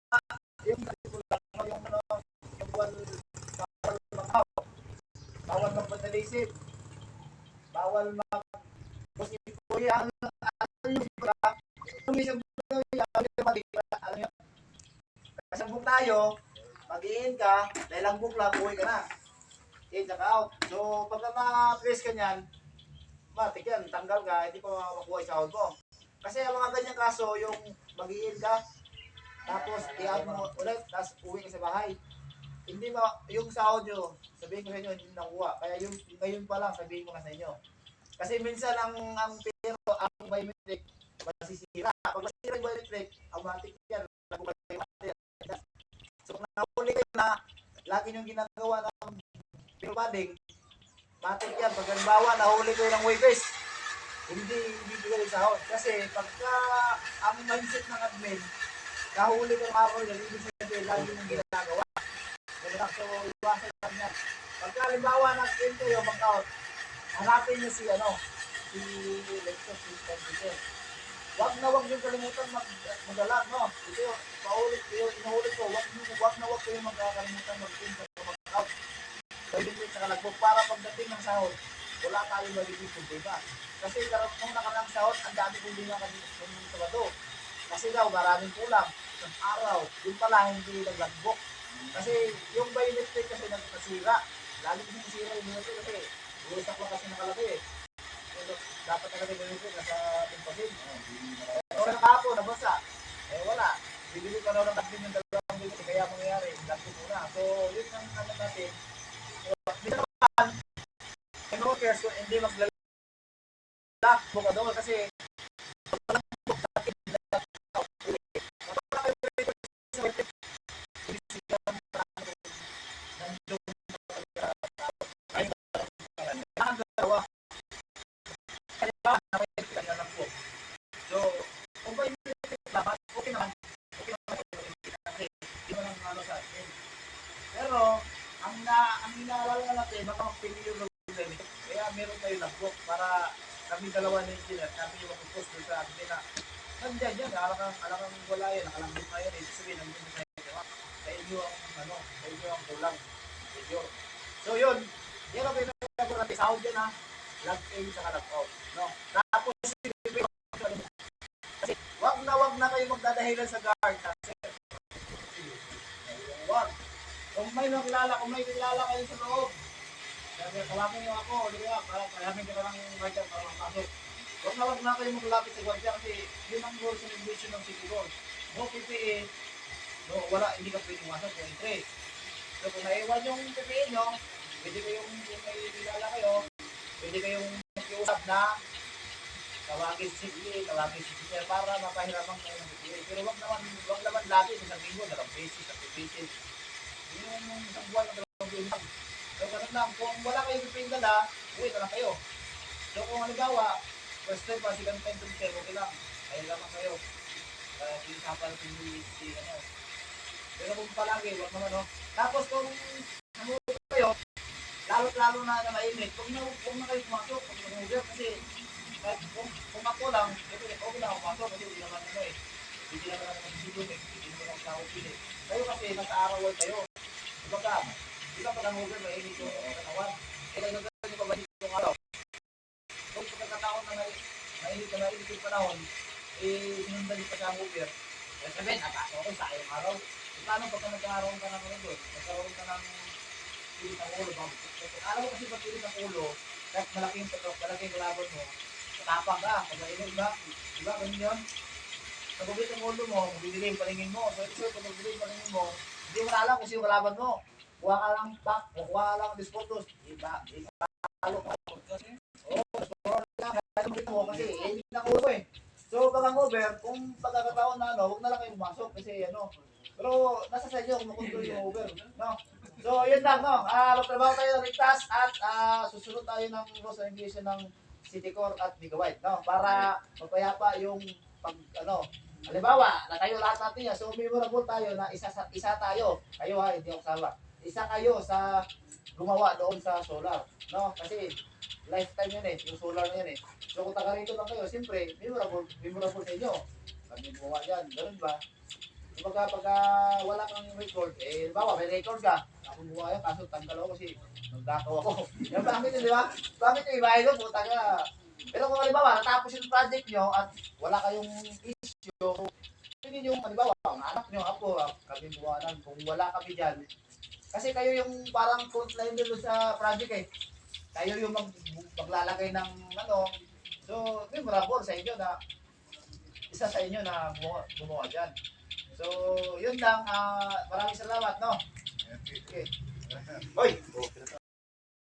yung yung ano, yung bawal mag bawal magpadalisip, bawal mag kuya, yung isang ano yun, kasabog tayo, mag-i-in ka, dahil ang bukla, buhay ka na. In, saka out. So, pagka ma-press ka niyan, matik yan, tanggal ka, hindi pa makuha yung sahod mo. Kasi ang mga ganyang kaso, yung mag-i-in ka, tapos i-out mo ulit, tapos uwi ka sa bahay. Hindi ba, yung sahod nyo, sabihin ko sa inyo, hindi nakuha. Kaya yung ngayon pa lang, sabihin ko na sa inyo. Kasi minsan ang pero, ang biometric, masisira. Pag masisira yung biometric, automatic yan. So, kung nahuli kayo na, lagi nyo ginagawa ng pero bading, matik yan. Pag halimbawa, nahuli kayo ng waivers, hindi bibigay yung sahod. Kasi pagka ang mindset ng admin, nahuli ka ng araw yan, ibig sabihin, lagi nyo ginagawa. So, iwasan lang yan. Pagka halimbawa, nag-in kayo, mag-out, hanapin nyo si Lexus, si computer. Wag na wag yung kalimutan mag-alag, no? Ito yung paulit, inuulit ko, wag na wag kayo magkakalimutan mag-in sa mag-out. Pwede din sa kalagbog para pagdating ng sahod, wala tayong magiging problema. Kasi nung nakarang sahod, ang dami kong binakad ng Sabado. Kasi daw, maraming kulang. Ng araw, yun pala hindi naglagbok. Kasi yung biometric kasi nasira. Lagi kasi nasira yung biometric kasi usak lang kasi nakalagay eh. So, dapat nakalagay yung biometric nasa impasin. So, nakapon, nabasa. Eh, wala. Bibili ka daw ng admin ng dalawang biometric, kaya mangyayari. Lagbok muna. So, yun ang ano natin. Hindi naman, no cares kung hindi maglalak buka doon kasi so kung ba yung dapat okay naman hindi mo lang ano sa atin pero ang inaalala natin baka magpili yung login kaya meron tayo lagbok para kami dalawa na engineer kami yung mag-post doon sa atin na nandiyan yan alang wala yan nakalangbok na yan ibig sabihin nandiyan sa inyo ang sa inyo ang kulang video so yun yan ang pinag-aagawa natin sound yan ha log in sa log out no tapos kasi wag na kayo magdadahilan sa guard kasi wag kung may kilala kayo sa loob sabi tawagin nyo ako di ba para kayaming kita ng guardian para makasok wag na kayo maglapit sa guardian kasi yun ang rules and regulation ng city hall no PPE no wala hindi ka pwedeng masok kung entry so kung naiwan yung PPE nyo pwede kayong kung may kilala kayo pwede kayong makiusap na tawagin si sir para mapahirapan kayo ng PPE. Pero wag naman lagi sa isang linggo, 2 beses, 3 beses. Yung isang buwan na 2 beses. So, ganun lang. Kung wala kayong PPE dala, uwi na lang kayo. So, kung halimbawa, first time pa, second time to share, okay lang. Kaya lamang kayo. Pinasapan si ano. Pero kung palagi, wag naman, no? Tapos kung namulog kayo, lalo na mainit, huwag na kayo pumasok, huwag na kayo kasi kung ako lang, okay lang ako pasok kasi hindi naman ano eh. Hindi naman ako nagsisigod eh. Hindi naman ako sa office eh. Kayo kasi nasa arawan kayo. Diba ka? Di ba pag hangover, mainit yung katawan. Eh, nagagawa nyo pa ba dito yung araw? Kung pagkakataon na mainit yung panahon, eh, sinundan pa sa hangover. Kaya sabihin, pasok ako sa ayong araw. E, paano pagka nagkaroon ka ng ano doon? Nagkaroon ka ng pilit ng ulo. Alam mo kasi pag pilit ng ulo, kahit malaking kalaban mo, tapang ka, pag-inom ba? Diba, ganun yun? Pag ulit ang ulo mo, mabibiling palingin mo. So, ito, pag mabibiling palingin mo, hindi mo na alam kung sino kalaban mo. Kuha ka lang back, o kuha ka lang dispostos. Iba, talo ka. Oo, kasi hindi na ulo eh. So, pag ang over, kung pagkakataon na ano, huwag na lang kayo pumasok kasi ano. Pero, nasa sa inyo, kung makontrol yung over. No? So, yun lang, no? Magtrabaho tayo ng ligtas at susunod tayo ng rules and regulation ng City Corp at Bigawide, no? Para magpayapa yung pag ano, halimbawa, na kayo lahat natin yan. So memorable tayo na isa tayo. Kayo ha, hindi ako sawa. Isa kayo sa gumawa doon sa solar, no? Kasi lifetime yun eh, yung solar na yun eh. So kung taga rito lang kayo, siyempre, memorable sa inyo. Pag may gumawa yan, ganun ba? pagka wala kang record, eh, bawa may record ka. Ako buha yan, kaso tanggal ako kasi nagdakaw ako. Yung bakit yun, di ba? Bakit yung iba ito, puta ka. Pero kung halimbawa, natapos yung project nyo at wala kayong issue, pwede yung, halimbawa, ang anak nyo, ako, kami buwanan, kung wala kami dyan, kasi kayo yung parang frontline doon sa project eh. Kayo yung maglalagay ng ano. So, memorable sa inyo na isa sa inyo na gumawa dyan. So, yun lang. Maraming salamat, no? Okay. Hoy!